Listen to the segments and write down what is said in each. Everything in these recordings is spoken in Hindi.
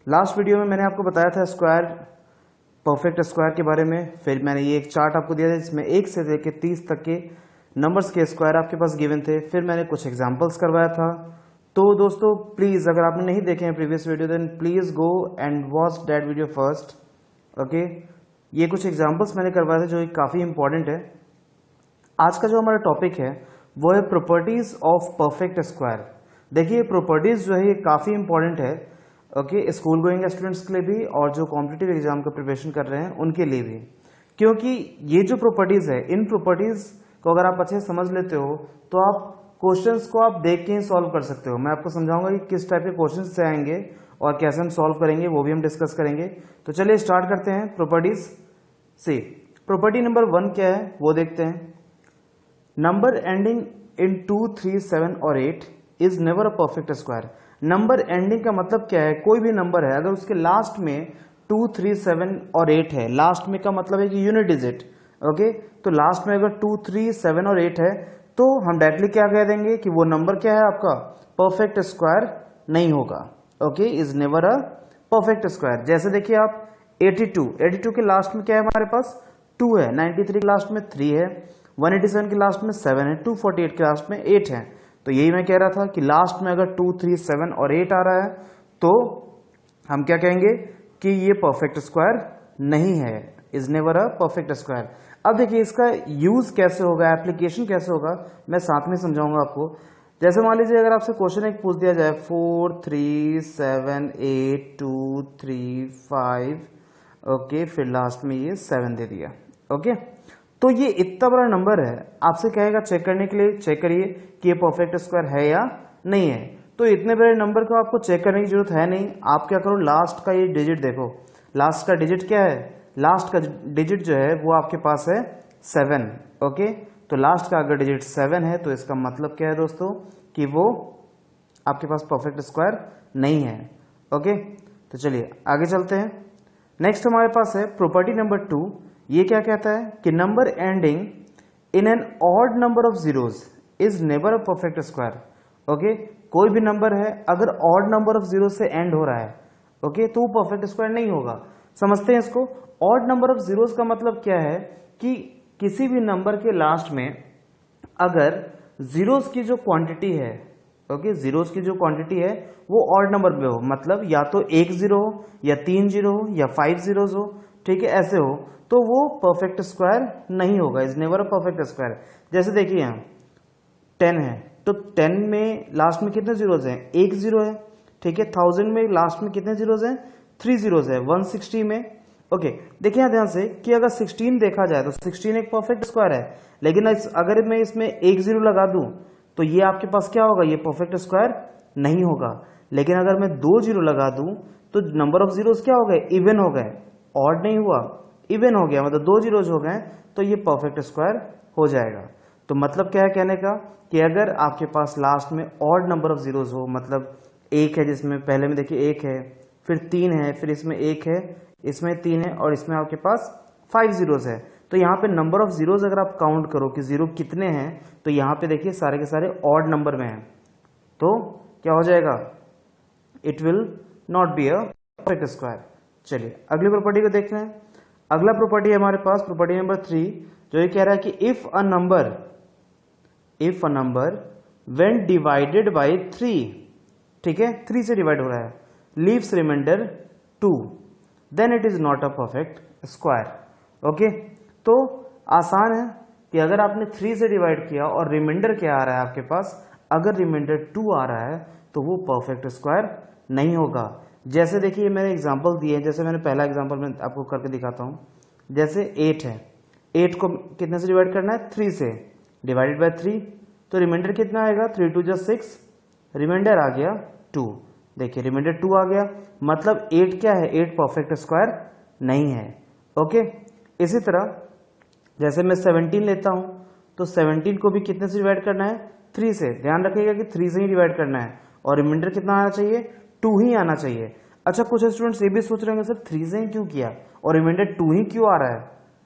लास्ट वीडियो में मैंने आपको बताया था स्क्वायर, परफेक्ट स्क्वायर के बारे में। फिर मैंने ये एक चार्ट आपको दिया था जिसमें 1 से लेकर 30 तक के नंबर्स के स्क्वायर आपके पास गिवन थे। फिर मैंने कुछ एग्जांपल्स करवाया था। तो दोस्तों प्लीज, अगर आपने नहीं देखे हैं previous video, then please go and watch that video first. Okay, ये कुछ एग्जांपल्स मैंने करवाए थे जो काफी इंपॉर्टेंट है। आज का जो हमारा टॉपिक है वो है प्रॉपर्टीज ऑफ परफेक्ट स्क्वायर। देखिए प्रॉपर्टीज जो है ये काफी इंपॉर्टेंट है। ओके, स्कूल गोइंग स्टूडेंट्स के लिए भी और जो कॉम्पिटिटिव एग्जाम का प्रिपरेशन कर रहे हैं उनके लिए भी, क्योंकि ये जो प्रॉपर्टीज है, इन प्रॉपर्टीज को अगर आप अच्छे से समझ लेते हो तो आप क्वेश्चंस को आप देख के ही सॉल्व कर सकते हो। मैं आपको समझाऊंगा कि किस टाइप के क्वेश्चंस से आएंगे और कैसे हम सॉल्व करेंगे, वो भी हम डिस्कस करेंगे। तो चलिए स्टार्ट करते हैं प्रॉपर्टीज से। प्रॉपर्टी नंबर 1 क्या है वो देखते हैं। नंबर एंडिंग इन 2, 3, 7 और 8 is never a perfect square. Number ending का मतलब क्या है? कोई भी नंबर है अगर उसके लास्ट में 2, 3, 7 और 8 है, लास्ट में का मतलब है कि यूनिट डिजिट। ओके, तो लास्ट में अगर 2, 3, 7 और 8 है तो हम डायरेक्टली क्या कह देंगे कि वो नंबर क्या है आपका? परफेक्ट स्क्वायर नहीं होगा। Okay, is never a perfect square. जैसे देखिए आप 82 के लास्ट में क्या है हमारे पास? 2 है, 93 के लास्ट में 3 है, 187 के लास्ट में 7 है, 248 के लास्ट में 8 है। तो यही मैं कह रहा था कि लास्ट में अगर 2, 3, 7 और 8 आ रहा है तो हम क्या कहेंगे कि ये परफेक्ट स्क्वायर नहीं है, is never a perfect square. अब देखिए इसका यूज कैसे होगा, एप्लीकेशन कैसे होगा, मैं साथ में समझाऊंगा आपको। जैसे मान लीजिए अगर आपसे क्वेश्चन एक पूछ दिया जाए 4, 3, 7, 8, 2, 3, 5, ओके, फिर लास्ट में ये 7 दे दिया। ओके, तो ये इतना बड़ा नंबर है, आपसे कहेगा चेक करने के लिए, चेक करिए कि ये परफेक्ट स्क्वायर है या नहीं है। तो इतने बड़े नंबर को आपको चेक करने की जरूरत है नहीं। आप क्या करो, लास्ट का ये डिजिट देखो, लास्ट का डिजिट क्या है? लास्ट का डिजिट जो है वो आपके पास है 7। ओके, तो लास्ट का अगर डिजिट 7 है तो इसका मतलब क्या है दोस्तों कि वो आपके पास परफेक्ट स्क्वायर नहीं है। ओके, तो चलिए आगे चलते हैं। नेक्स्ट हमारे पास है प्रॉपर्टी नंबर 2। ये क्या कहता है कि number ending in an odd number of zeros is never a perfect square. Okay, कोई भी नंबर है अगर ऑड नंबर ऑफ जीरो से एंड हो रहा है, ओके, तो वो परफेक्ट स्क्वायर नहीं होगा। समझते हैं इसको। ऑड नंबर ऑफ जीरोस का मतलब क्या है कि किसी भी नंबर के लास्ट में अगर जीरोस की जो क्वांटिटी है, ओके, जीरोस की जो क्वांटिटी है वो ऑड नंबर में हो, मतलब या तो 1 जीरो हो या 3 जीरो हो या 5 जीरोस हो, ठीक है, ऐसे हो, तो वो परफेक्ट स्क्वायर नहीं होगा, is never a perfect square. जैसे देखिए यहाँ 10 है, तो 10 में लास्ट में कितने जीरोस हैं? 1 जीरो है, ठीक है। 1000 में लास्ट में कितने जीरोस हैं? 3 जीरोस है। 160 में, ओके, देखिए यहाँ ध्यान से कि अगर 16 देखा जाए तो 16 एक परफेक्ट स्क्वायर है, लेकिन अगर मैं इसमें 1 जीरो लगा दूं तो ये आपके पास क्या होगा? ये परफेक्ट स्क्वायर नहीं होगा। लेकिन अगर मैं 2 जीरो लगा दूं तो नंबर ऑफ जीरोस क्या हो गए? इवन हो गए, ऑड नहीं हुआ, इवन हो गया, मतलब 2 जीरोस हो गए, तो ये परफेक्ट स्क्वायर हो जाएगा। तो मतलब क्या है कहने का कि अगर आपके पास लास्ट में ऑड नंबर ऑफ जीरोस हो, मतलब 1 है जिसमें पहले में देखिए 1 है, फिर 3 है, फिर इसमें 1 है, इसमें 3 है और इसमें आपके पास 5 जीरोस है, तो यहाँ पे नंबर ऑफ जीरोस अगर आप काउंट करो कि जीरो कितने हैं, तो यहाँ पे देखिए सारे के सारे ऑड नंबर में हैं, तो क्या हो जाएगा? It will not be a perfect square. चलिए अगली प्रॉपर्टी को देखते हैं। अगला प्रॉपर्टी है हमारे पास प्रॉपर्टी नंबर 3, जो ये कह रहा है कि if a number when divided by 3, ठीक है, 3 से डिवाइड हो रहा है, leaves remainder 2, then it is not a perfect square. Okay, तो आसान है कि अगर आपने 3 से डिवाइड किया और रिमाइंडर क्या आ रहा है आपके पास, अगर रिमाइंडर 2 आ रहा है तो वो परफेक्ट स्क्वायर नहीं होगा। जैसे देखिए मैंने एग्जांपल दिए हैं, जैसे मैंने पहला एग्जांपल मैं आपको करके दिखाता हूं। जैसे 8 है, 8 को कितने से डिवाइड करना है? 3 से, डिवाइडेड बाय 3, तो रिमाइंडर कितना आएगा? 3 2 जा 6, रिमाइंडर आ गया 2। देखिए रिमाइंडर 2 आ गया, मतलब 8 क्या है? 8 परफेक्ट स्क्वायर नहीं है। ओके, इसी तरह जैसे मैं 17 लेता हूं, तो 17 को भी कितने से डिवाइड करना है? 3 से। ध्यान रखिएगा कि 3 से ही डिवाइड करना है और रिमाइंडर कितना आना चाहिए? 2 ही आना चाहिए। अच्छा, कुछ स्टूडेंट्स ये भी सोच रहे होंगे सर 3 से ही क्यों किया और रिमाइंडर 2 ही क्यों आ रहा है,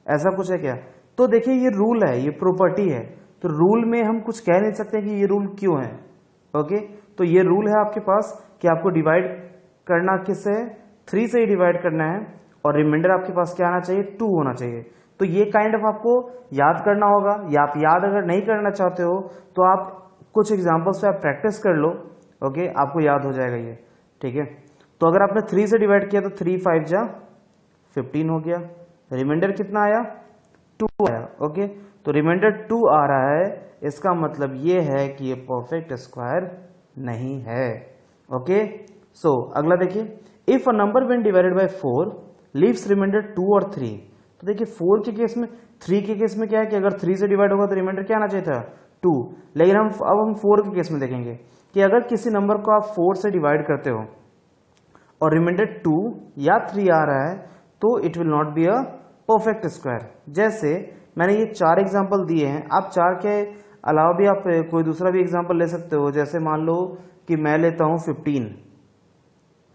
ऐसा कुछ है क्या? तो देखिए ये रूल है, ये प्रॉपर्टी है, तो रूल में हम कुछ कह नहीं सकते कि ये रूल क्यों है। ओके, तो ये रूल है आपके पास कि आपको डिवाइड करना किससे है? 3 से ही डिवाइड करना है और रिमाइंडर आपके पास क्या आना चाहिए, 2 होना चाहिए। तो ये काइंड ऑफ आपको याद करना होगा, या आप याद अगर नहीं करना चाहते हो तो आप कुछ एग्जांपल्स पे आप प्रैक्टिस कर लो, ओके, आपको याद हो जाएगा ये, ठीक है। तो अगर आपने 3 से डिवाइड किया तो 3 5 जा 15 हो गया, रिमाइंडर कितना आया, 2 आया, ओके। तो रिमाइंडर 2 आ रहा है, इसका मतलब ये है कि ये परफेक्ट स्क्वायर नहीं है, ओके। सो अगला देखिए, if a number when divided by 4 leaves remainder 2 और 3। तो देखिए 4 के केस में, 3 के केस में क्या है कि अगर 3 से डिवाइड होगा तो रिमाइंडर क्या आना चाहिए था, 2। लेकिन अब हम 4 के केस में देखेंगे कि अगर किसी नंबर को आप 4 से डिवाइड करते हो और रिमाइंडर 2 या 3 आ रहा है तो it will not be a perfect square. जैसे मैंने ये 4 एग्जाम्पल दिए हैं, आप 4 के अलावा भी आप कोई दूसरा भी एग्जाम्पल ले सकते हो। जैसे मान लो कि मैं लेता हूं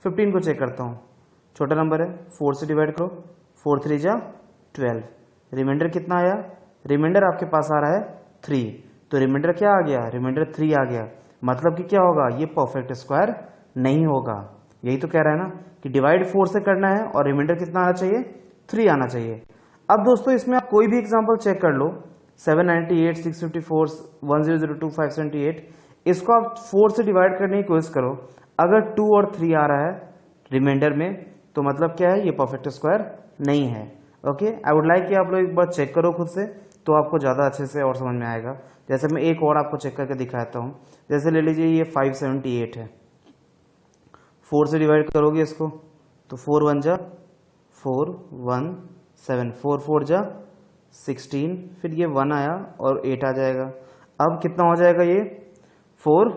15 को चेक करता हूं, छोटा नंबर है, 4 से डिवाइड करो, 4 3 जा 12, रिमाइंडर कितना आया, रिमाइंडर आपके पास आ रहा है 3, तो रिमाइंडर क्या आ गया, रिमाइंडर 3 आ गया। मतलब कि क्या होगा, ये परफेक्ट स्क्वायर नहीं होगा। यही तो कह रहा है ना कि डिवाइड 4 से करना है और रिमाइंडर कितना आना चाहिए, 3 आना चाहिए। अब दोस्तों इसमें आप कोई भी एग्जांपल चेक कर लो, 798 654 1002 578, इसको आप 4 से डिवाइड करने की कोशिश करो, अगर 2 और 3 आ रहा है रिमाइंडर में तो मतलब क्या है, ये परफेक्ट स्क्वायर नहीं है, ओके। आई वुड लाइक कि आप लोग एक बार चेक करो खुद से, तो आपको ज़्यादा अच्छे से और समझ में आएगा। जैसे मैं एक और आपको चेक करके दिखाता हूँ, जैसे ले लीजिए ये 578 है, 4 से डिवाइड करोगे इसको तो 4 1 जा 4 1 7, 4 4 जा 16, फिर ये 1 आया और 8 आ जाएगा। अब कितना हो जाएगा ये, 4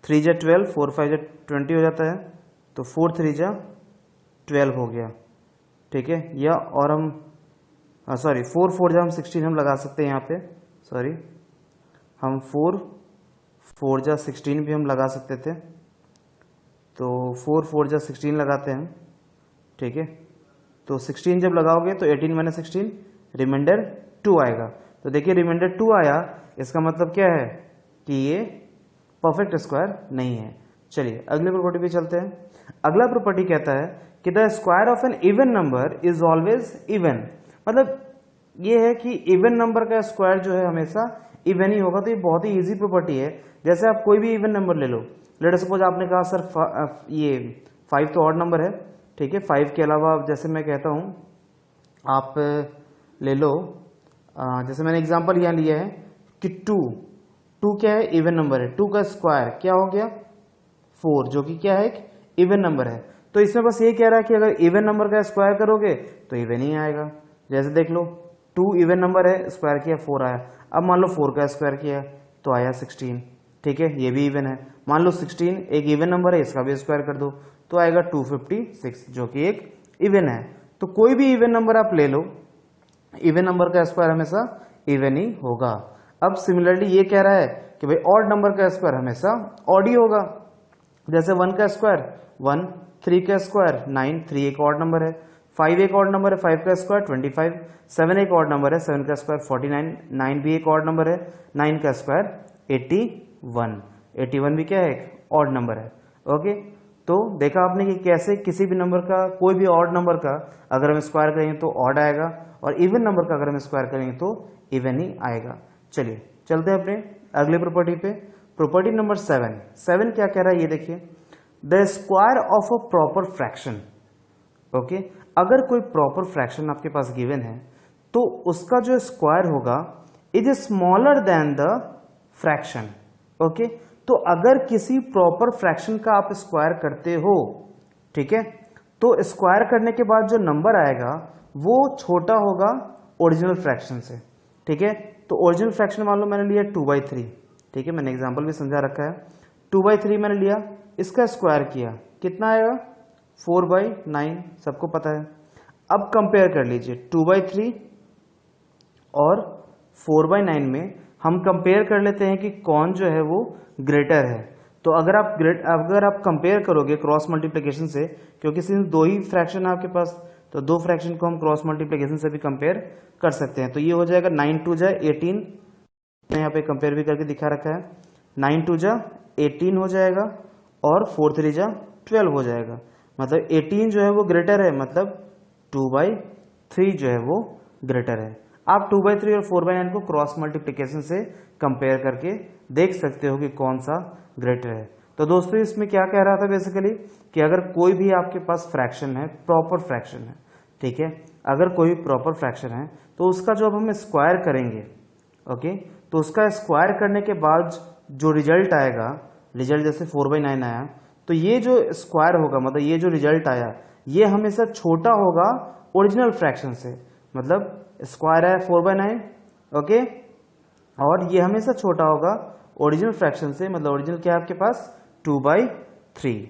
3 जा 12, 4 5 जा 20 हो जाता है, तो 4 3 जा 12 हो गया, ठीक है। या और हम सॉरी 4 4 जा हम 16 हम लगा सकते हैं यहाँ पे, सॉरी हम 4 4 जा 16 भी हम लगा सकते थे, तो 4 4 जा 16 लगाते हैं, ठीक है। तो 16 जब लगाओगे तो 18 माइनस 16 रिमाइंडर 2 आएगा। तो देखिए रिमाइंडर 2 आया, इसका मतलब क्या है कि ये परफेक्ट स्क्वायर नहीं है। चलिए अगले प्रॉपर्टी पे चलते हैं। अगला प्रॉपर्टी कहता है कि the square of an even number is always even. मतलब ये है कि इवन नंबर का स्क्वायर जो है हमेशा इवन ही होगा। तो ये बहुत ही इजी प्रॉपर्टी है। जैसे आप कोई भी इवन नंबर ले लो, लेट सपोज आपने कहा सर ये 5 तो ऑड नंबर है, ठीक है। 5 के अलावा जैसे मैं कहता हूं आप ले लो, जैसे मैंने एग्जांपल यहां लिया है कि 2 क्या है, इवन नंबर है। 2 का स्क्वायर क्या हो गया 4, जो कि क्या है एक इवन नंबर है। तो इसमें बस ये कह रहा है कि अगर इवन नंबर का स्क्वायर करोगे तो इवन ही आएगा। जैसे देख लो 2 इवन नंबर है, स्क्वायर किया 4 आया। अब मान लो 4 का स्क्वायर किया तो आया 16, ठीक है, ये भी इवन है। मान लो 16 एक इवन नंबर है, इसका भी स्क्वायर कर दो तो आएगा 256, जो कि एक इवन है। तो कोई भी इवन नंबर आप ले लो, इवन नंबर का स्क्वायर हमेशा इवन ही होगा। अब सिमिलरली ये कह रहा है कि भाई ऑड नंबर का स्क्वायर हमेशा ऑड ही होगा। जैसे 1 का स्क्वायर 1, 3 का स्क्वायर 9, 3 एक ऑड नंबर है, 5 एक ऑड नंबर है, 5 का स्क्वायर 25, 7 एक ऑड नंबर है, 7 का स्क्वायर 49, 9 भी एक ऑड नंबर है, 9 का स्क्वायर 81, 81 भी क्या है एक ऑड नंबर है, ओके। तो देखा आपने कि कैसे किसी भी नंबर का, कोई भी ऑड नंबर का अगर हम स्क्वायर करेंगे तो ऑड आएगा, और इवन नंबर का अगर हम स्क्वायर करेंगे तो इवन ही आएगा। चलिए चलते हैं अपने अगले प्रॉपर्टी पे। प्रॉपर्टी नंबर 7 क्या कह रहा है ये देखिए, the square of a proper fraction, okay. अगर कोई प्रॉपर फ्रैक्शन आपके पास गिवन है तो उसका जो स्क्वायर होगा is smaller than the fraction, okay. तो अगर किसी प्रॉपर फ्रैक्शन का आप स्क्वायर करते हो, ठीक है, तो स्क्वायर करने के बाद जो नंबर आएगा वो छोटा होगा ओरिजिनल फ्रैक्शन से, ठीक है। तो ओरिजिनल फ्रैक्शन मान लो मैंने लिया 2/3, ठीक है, मैंने एग्जांपल भी समझा रखा है। 2/3 मैंने लिया, इसका स्क्वायर किया, कितना आएगा 4/9, सबको पता है। अब कंपेयर कर लीजिए 2/3 और 4/9 में हम कंपेयर कर लेते हैं कि कौन जो है वो ग्रेटर है। तो अगर आप कंपेयर करोगे क्रॉस मल्टीप्लिकेशन से, क्योंकि सिर्फ 2 ही फ्रैक्शन है आपके पास, तो 2 फ्रैक्शन को हम क्रॉस मल्टीप्लिकेशन से भी कंपेयर कर सकते हैं। तो ये हो जाएगा 9 2 जा 18, यहाँ पे कंपेयर भी करके दिखा रखा है, 9 2 जा 18 हो जाएगा और 4 3 जा 12 हो जाएगा। मतलब 18 जो है वो ग्रेटर है, मतलब 2/3 जो है वो ग्रेटर है। आप 2/3 और 4/9 को क्रॉस मल्टीप्लिकेशन से कंपेयर करके देख सकते हो कि कौन सा ग्रेटर है। तो दोस्तों इसमें क्या कह रहा था बेसिकली कि अगर कोई भी आपके पास फ्रैक्शन है, प्रॉपर फ्रैक्शन है, ठीक है, अगर कोई प्रॉपर फ्रैक्शन है तो उसका जो अब हम स्क्वायर करेंगे, ओके, तो उसका स्क्वायर करने के बाद जो रिजल्ट आएगा, रिजल्ट जैसे 4/9 आया, तो ये जो स्क्वायर होगा, मतलब ये जो रिजल्ट आया, ये हमेशा छोटा होगा ओरिजिनल फ्रैक्शन से। मतलब स्क्वायर है 4/9, ओके, और ये हमेशा छोटा होगा ओरिजिनल फ्रैक्शन से। मतलब ओरिजिनल क्या है आपके पास 2/3।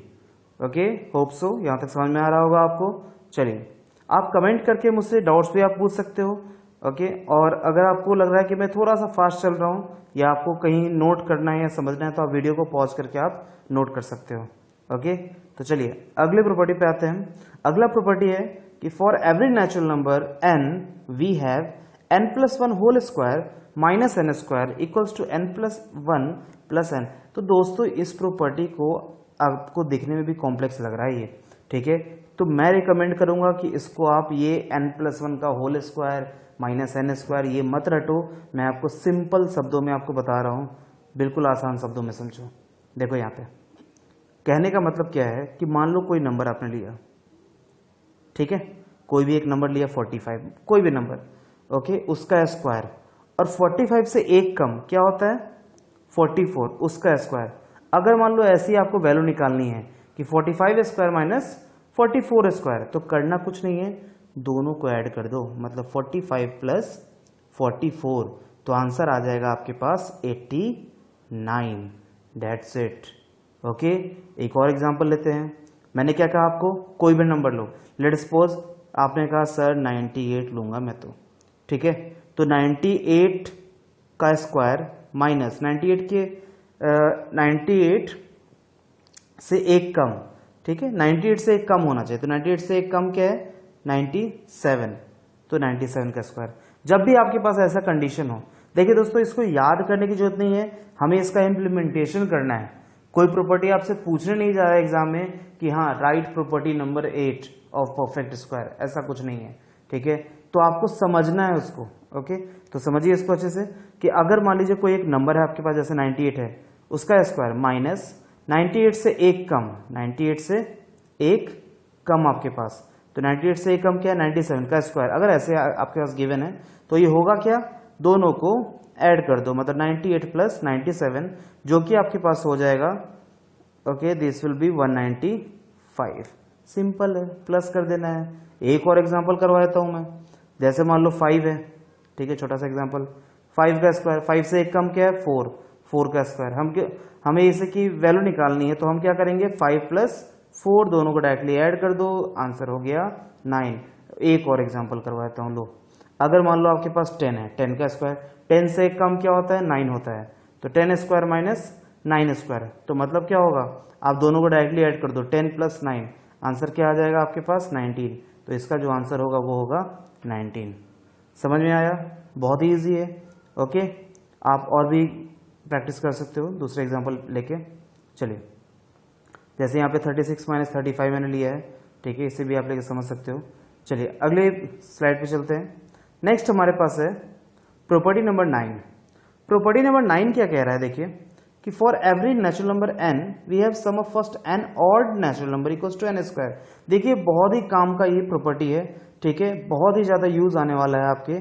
ओके, होप सो यहां तक समझ में आ रहा होगा आपको। चलिए, आप कमेंट करके मुझसे डाउट्स भी आप पूछ सकते हो। ओके, और अगर आपको लग रहा है कि मैं थोड़ा सा फास्ट चल रहा हूं या आपको कहीं नोट करना है या समझना है तो आप वीडियो को पॉज करके आप नोट कर सकते हो। ओके, तो चलिए अगले प्रॉपर्टी पे आते हैं। अगला प्रॉपर्टी है कि for every natural number n we have n+1 whole square minus n square equals to n+1 plus n। तो दोस्तों इस प्रॉपर्टी को आपको दिखने में भी कॉम्प्लेक्स लग रहा है ये, ठीक है, तो मैं रिकमेंड करूंगा कि इसको आप ये n+1 का whole square minus n square ये मत रटो। मैं आपको सिंपल शब्दों में आपको बता रहा हूं, बिल्कुल आसान शब्दों में समझो। देखो यहाँ पे कहने का मतलब क्या है कि मान लो कोई नंबर आपने लिया, ठीक है, कोई भी एक नंबर लिया 45, कोई भी नंबर, ओके, उसका स्क्वायर, और 45 से एक कम क्या होता है 44, उसका स्क्वायर। अगर मान लो ऐसी आपको वैल्यू निकालनी है कि 45 स्क्वायर माइनस 44 स्क्वायर, तो करना कुछ नहीं है, दोनों को ऐड कर दो, मतलब 45 प्लस 44, तो आंसर आ जाएगा आपके पास 89। That's it. ओके, एक और एग्जांपल लेते हैं। मैंने क्या कहा आपको, कोई भी नंबर लो, लेट सपोज आपने कहा सर 98 लूंगा मैं, तो ठीक है, तो 98 का स्क्वायर माइनस 98 के 98 से एक कम, ठीक है, 98 से एक कम होना चाहिए, तो 98 से एक कम क्या है 97, तो 97 का स्क्वायर। जब भी आपके पास ऐसा कंडीशन हो, देखिए दोस्तों इसको याद करने की जरूरत नहीं है, हमें इसका इम्प्लीमेंटेशन करना है। कोई प्रॉपर्टी आपसे पूछने नहीं जा रहा है एग्जाम में कि हाँ right property number 8 of perfect square, ऐसा कुछ नहीं है, ठीक है, तो आपको समझना है उसको। ओके, तो समझिए इसको अच्छे से कि अगर मान लीजिए कोई एक नंबर है आपके पास जैसे 98 है, उसका स्क्वायर माइनस 98 से एक कम, 98 से एक कम आपके पास, तो 98 से एक कम क्या है 97 का स्क्वायर। अगर ऐसे आपके पास गिवन है तो ये होगा क्या, दोनों को ऐड कर दो, मतलब 98 प्लस 97 जो कि आपके पास हो जाएगा, okay, this will be 195। Simple है, प्लस कर देना है। एक और एग्जांपल करवा देता हूं मैं, जैसे मान लो 5 है, ठीक है, छोटा सा एग्जांपल, 5 का स्क्वायर, 5 से एक कम क्या है 4, 4 का स्क्वायर। हमें इसे की वैल्यू निकालनी है, तो हम क्या करेंगे 5 प्लस 4 दोनों को डायरेक्टली ऐड कर दो, आंसर हो गया 9। एक और एग्जांपल करवा देता हूं, लो, अगर मान लो आपके पास 10 है, 10 का स्क्वायर, 10 से एक कम क्या होता है 9 होता है, तो 10 स्क्वायर माइनस 9 स्क्वायर, तो मतलब क्या होगा, आप दोनों को डायरेक्टली ऐड कर दो, 10 प्लस 9, आंसर क्या आ जाएगा आपके पास 19, तो इसका जो आंसर होगा वो होगा 19। समझ में आया, बहुत ही ईजी है। ओके, आप और भी प्रैक्टिस कर सकते हो दूसरे एग्जांपल लेके। चलिए, जैसे यहाँ पे 36 माइनस 35 मैंने लिया है, ठीक है, इसे भी आप लेके समझ सकते हो। चलिए अगले स्लाइड पे चलते हैं। नेक्स्ट हमारे पास है प्रॉपर्टी नंबर 9। प्रॉपर्टी नंबर 9 क्या कह रहा है, देखिए कि for every natural number n we have sum of first n odd natural number equals to n square. देखिए बहुत ही काम का ये प्रॉपर्टी है, ठीक है, बहुत ही ज्यादा यूज आने वाला है आपके,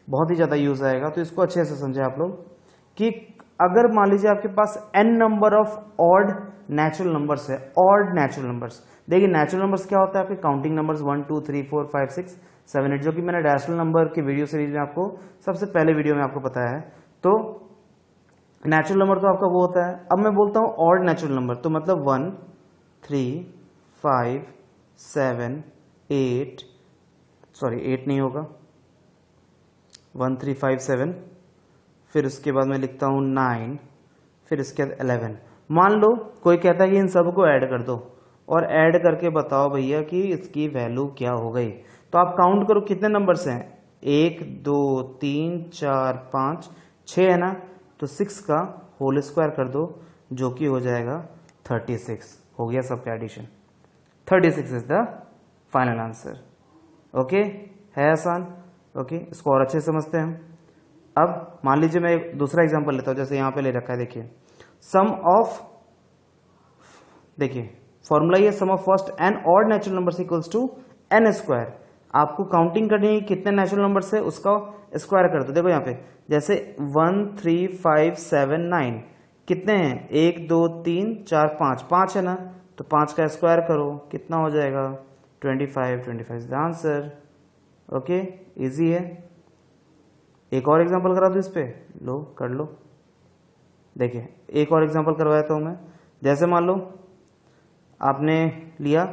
बहुत ही ज्यादा यूज आएगा, तो इसको अच्छे से समझे आप लोग कि अगर मान लीजिए आपके पास n number of odd natural numbers है, ऑड नेचुरल नंबर्स, देखिए नेचुरल नंबर्स क्या होता है आपके काउंटिंग नंबर्स 1 2 3 4 5 6 7 8, जो कि मैंने रैशनल नंबर की वीडियो सीरीज में आपको सबसे पहले वीडियो में आपको बताया है। तो नेचुरल नंबर तो आपका वो होता है। अब मैं बोलता हूं ऑड नेचुरल नंबर, तो मतलब 1 3 5 7 8, सॉरी 8 नहीं होगा, 1 3 5 7, फिर उसके बाद मैं लिखता हूं 9, फिर इसके बाद 11। मान लो कोई कहता है कि इन सबको ऐड कर दो और ऐड करके बताओ भैया कि इसकी वैल्यू क्या हो गई, तो आप काउंट करो कितने नंबर्स हैं, 1 2 3 4 5 6 है ना, तो 6 का होल स्क्वायर कर दो जो कि हो जाएगा 36। हो गया सबका addition. 36 is the final answer. Okay, है आसान। ओके, इसको और अच्छे से समझते हैं हम। अब मान लीजिए मैं एक दूसरा एग्जांपल लेता हूं, जैसे यहां पे ले रखा है, देखिए सम ऑफ, देखिए फॉर्मूला ये sum of first n odd natural numbers equals to n square. आपको काउंटिंग करनी है कितने नेचुरल नंबर से, उसका स्क्वायर कर दो। देखो यहाँ पे जैसे 1 3 5 7 9 कितने हैं, 1 2 3 4 5, 5 है ना, तो 5 का स्क्वायर करो, कितना हो जाएगा 25। 25 is the answer. Okay, easy है। एक और एग्जांपल करा दो इस पे, लो कर लो। देखिए एक और एग्जांपल करवाया था मैं, जैसे मान लो आपने लिया,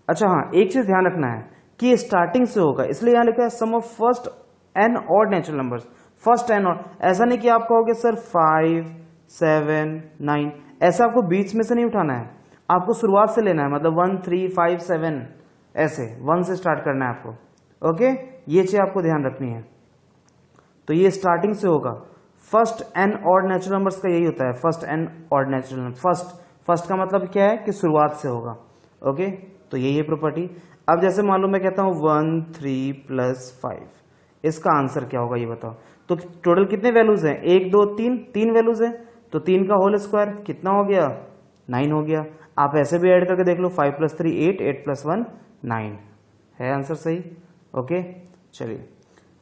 अच्छा हाँ एक चीज ध्यान रखना है कि स्टार्टिंग से होगा, इसलिए यहां लिखा है sum of first n odd natural numbers, first n odd. ऐसा नहीं कि आप कहोगे सर 5 7 9, ऐसा आपको बीच में से नहीं उठाना है, आपको शुरुआत से लेना है, मतलब 1 3 5 7 ऐसे 1 से स्टार्ट करना है आपको। ओके, ये चीज आपको ध्यान रखनी है। तो ये स्टार्टिंग से होगा। First n odd natural numbers का यही होता है, first n odd natural number. First का मतलब क्या है कि शुरुआत से होगा। ओके, तो यही है प्रॉपर्टी। अब जैसे मान लो मैं कहता हूं 1 3 प्लस 5, इसका आंसर क्या होगा ये बताओ। तो टोटल कितने वैल्यूज हैं, 1 2 3, 3 वैल्यूज हैं, तो 3 का होल स्क्वायर कितना हो गया, 9 हो गया। आप ऐसे भी ऐड करके देख लो, 5 + 3 8, 8 + 1 9, है आंसर सही। ओके, चलिए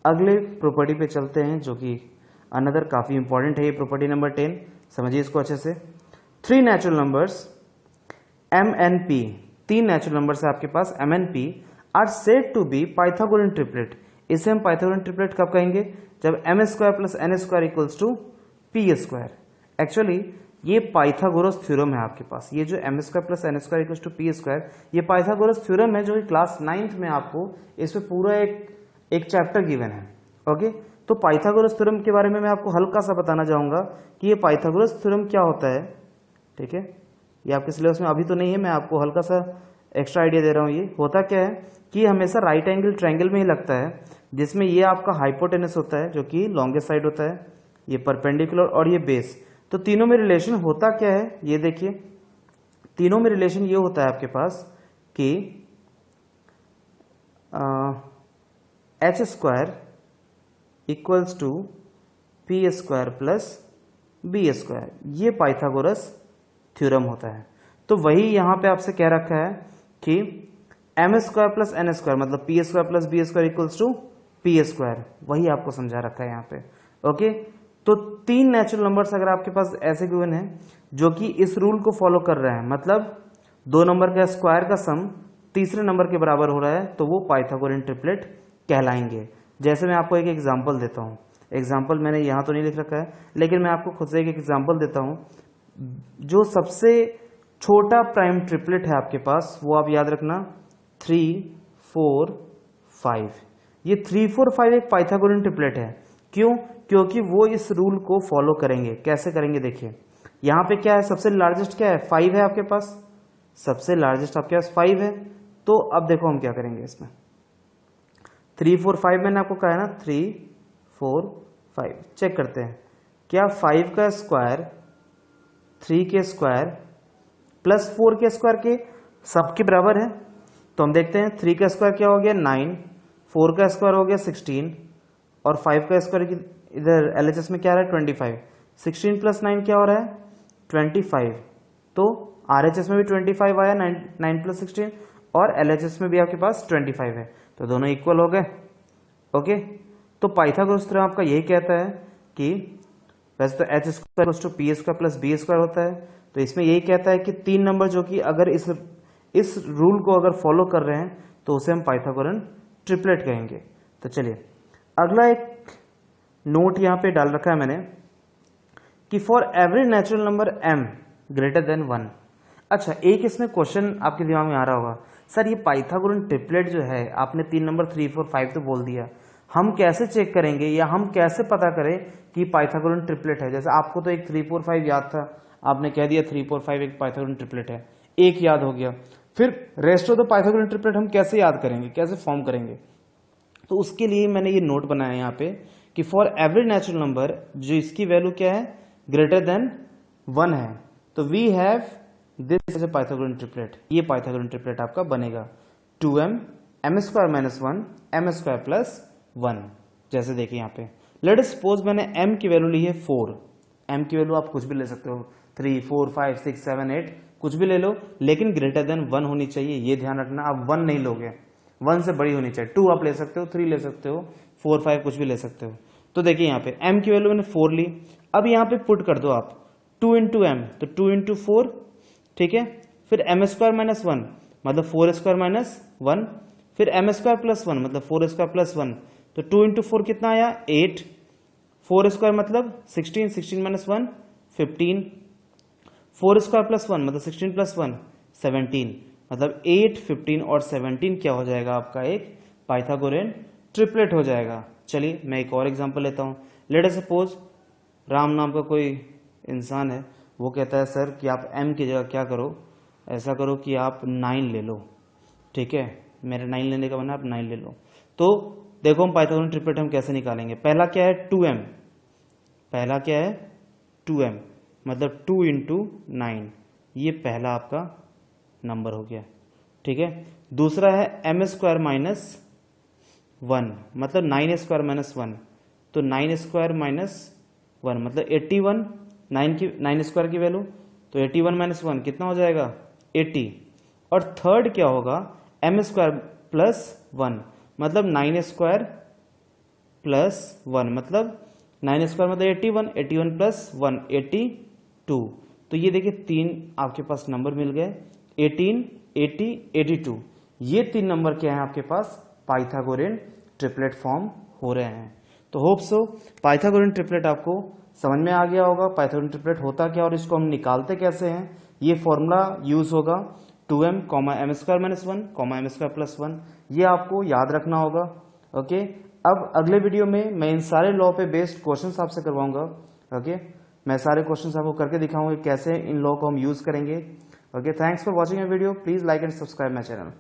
अगले प्रॉपर्टी पे चलते हैं, जो कि अनदर काफी इंपॉर्टेंट है, ये प्रॉपर्टी नंबर 10। समझिए इसको अच्छे से। 3 natural numbers MNP, 3 natural numbers है आपके पास MNP, are said to be Pythagorean triplet. इसे हम पाइथागोरन ट्रिपलेट कब कहेंगे, जब m² + n² equals to p²। Actually ये पाइथागोरस थ्योरम है आपके पास, ये जो m² + n² equals to p², ये पाइथागोरस थ्योरम है, जो कि क्लास 9th में आपको इस पे पूरा एक चैप्टर गिवन है। ओके, तो पाइथागोरस थ्योरम के बारे में मैं आपको हल्का सा बताना चाहूंगा कि ये पाइथागोरस थ्योरम क्या होता है। ठीक है, ये आपके सिलेबस में अभी तो नहीं है, मैं आपको हल्का सा एक्स्ट्रा आइडिया दे रहा हूं। ये होता क्या है कि हमेशा राइट एंगल ट्रायंगल में ही लगता है, जिसमें ये आपका हाइपोटेनस होता है जो कि लॉन्गेस्ट साइड होता है, ये परपेंडिकुलर और ये बेस। तो तीनों में रिलेशन होता क्या है, ये देखिए तीनों में रिलेशन ये होता है आपके पास कि h² equals to p² + b², ये पाइथागोरस थ्योरम होता है। तो वही यहां पे आपसे कह रखा है कि m² + n² मतलब p² + b² equals to p², वही आपको समझा रखा है यहाँ पे। ओके, तो 3 नेचुरल नंबर्स अगर आपके पास ऐसे गिवन है जो कि इस रूल को फॉलो कर रहे हैं, मतलब 2 नंबर का स्क्वायर का सम तीसरे नंबर के बराबर हो रहा है, तो वो पाइथागोरन ट्रिपलेट कहलाएंगे। जैसे मैं आपको एक एग्जांपल देता हूं, एग्जांपल मैंने यहां तो नहीं लिख रखा है, लेकिन मैं आपको खुद से एक एग्जांपल देता हूं। जो सबसे छोटा प्राइम ट्रिपलेट है आपके पास, वो आप याद रखना 3 4 5। ये 3 4 5 एक पाइथागोरन ट्रिपलेट है। क्यों, क्योंकि वो इस रूल को फॉलो करेंगे। कैसे करेंगे, देखिए यहां पे क्या है, सबसे लार्जेस्ट क्या है, 5 है आपके पास, सबसे लार्जेस्ट आपके पास 5 है। तो अब देखो हम क्या करेंगे इसमें, 3 4 5 मैंने आपको कहा है ना, 3 4 5 चेक करते हैं क्या 5 का स्क्वायर 3 के स्क्वायर प्लस 4 के स्क्वायर के सबके बराबर है। तो हम देखते हैं 3 का स्क्वायर क्या हो गया 9, 4 का स्क्वायर हो गया 16 और 5 का स्क्वायर इधर LHS में क्या आ रहा है 25। 16 + 9 क्या हो रहा है 25। तो RHS में भी 25 आया, 9 + 16, और LHS में भी आपके पास 25 है, तो दोनों इक्वल हो गए। ओके, तो पाइथागोरस थ्योरम आपका यही कहता है कि वैसे तो h² = p² + b² होता है, तो इसमें यही कहता है कि 3 नंबर जो कि अगर इस रूल को अगर फॉलो कर रहे हैं तो उसे हम पाइथागोरन ट्रिपलेट कहेंगे। तो चलिए अगला एक नोट यहां पे डाल रखा है मैंने कि for every natural number m > 1। अच्छा, एक इसमें क्वेश्चन आपके दिमाग में आ रहा होगा, सर ये पाइथागोरन ट्रिपलेट जो है, आपने 3 नंबर 3 4 5 तो बोल दिया, हम कैसे चेक करेंगे या हम कैसे पता करें कि पाइथागोरन ट्रिपलेट है। जैसे आपको तो एक 3 4 5 याद था, आपने कह दिया 3 4 5 एक पाइथागोरन ट्रिपलेट है, एक याद हो गया, फिर rest of the Pythagorean triplet हम कैसे याद करेंगे, कैसे फॉर्म करेंगे। तो उसके लिए मैंने ये नोट बनाया यहाँ पे कि फॉर एवरी नेचुरल नंबर जो इसकी वैल्यू क्या है > 1 है, तो we have this is a Pythagorean triplet, ये पाइथागोरन ट्रिपलेट आपका बनेगा 2m m square minus 1 m square plus 1। जैसे देखिए यहाँ पे लेट अस सपोज मैंने m की वैल्यू ली है 4, m की वैल्यू आप कुछ भी ले सकते हो 3 4 5 6 7 8 कुछ भी ले लो, लेकिन ग्रेटर देन 1 होनी चाहिए, ये ध्यान रखना। आप 1 नहीं लोगे, 1 से बड़ी होनी चाहिए। 2 आप ले सकते हो, 3 ले सकते हो, 4 5 कुछ भी ले सकते हो। तो देखिए यहाँ पे m की वैल्यू मैंने 4 ली, अब यहाँ पे पुट कर दो आप 2 इंटू एम, तो 2 इंटू 4, ठीक है। फिर m स्क्वायर माइनस 1 मतलब 4 स्क्वायर माइनस 1, फिर m स्क्वायर प्लस 1 मतलब 4 स्क्वायर प्लस 1, तो 2 इंटू 4 कितना आया 8, 4 स्क्वायर मतलब 16, 16 माइनस 1 15, 4 स्क्वायर प्लस 1 मतलब 16 प्लस 1 17, मतलब 8 15 और 17 क्या हो जाएगा आपका एक पाइथागोरन ट्रिपलेट हो जाएगा। चलिए मैं एक और एग्जांपल लेता हूं। लेट अस सपोज राम नाम का कोई इंसान है, वो कहता है सर कि आप m की जगह क्या करो, ऐसा करो कि आप 9 ले लो, ठीक है। मेरे 9 लेने का बना, आप 9 ले लो। तो देखो हम पाइथागोरन ट्रिपलेट हम कैसे निकालेंगे। पहला क्या है 2m, पहला क्या है 2m मतलब 2 इंटू 9, ये पहला आपका नंबर हो गया, ठीक है। दूसरा है m स्क्वायर माइनस 1 मतलब 9 स्क्वायर माइनस 1, तो 9 स्क्वायर माइनस 1 मतलब 81, 9 स्क्वायर की वैल्यू, तो 81 माइनस 1 कितना हो जाएगा 80। और थर्ड क्या होगा m स्क्वायर प्लस 1 मतलब 9 स्क्वायर प्लस 1 मतलब 9 स्क्वायर मतलब 81, 81 प्लस 1 82। तो ये देखिए 3 आपके पास नंबर मिल गए 18, 80, 82। ये 3 नंबर क्या है आपके पास पाइथागोरन ट्रिपलेट फॉर्म हो रहे हैं। तो होप सो पाइथागोरन ट्रिपलेट आपको समझ में आ गया होगा। पाइथागोरन ट्रिपलेट होता क्या और इसको हम निकालते कैसे हैं, ये फॉर्मूला यूज होगा 2m m square minus 1 m square plus 1, ये आपको याद रखना होगा। ओके, अब अगले वीडियो में मैं इन सारे लॉ पे बेस्ड क्वेश्चंस आपसे करवाऊंगा। ओके, मैं सारे क्वेश्चंस आपको करके दिखाऊंगा कैसे इन लॉ को हम यूज करेंगे। Okay, thanks for watching my video, please like and subscribe my channel.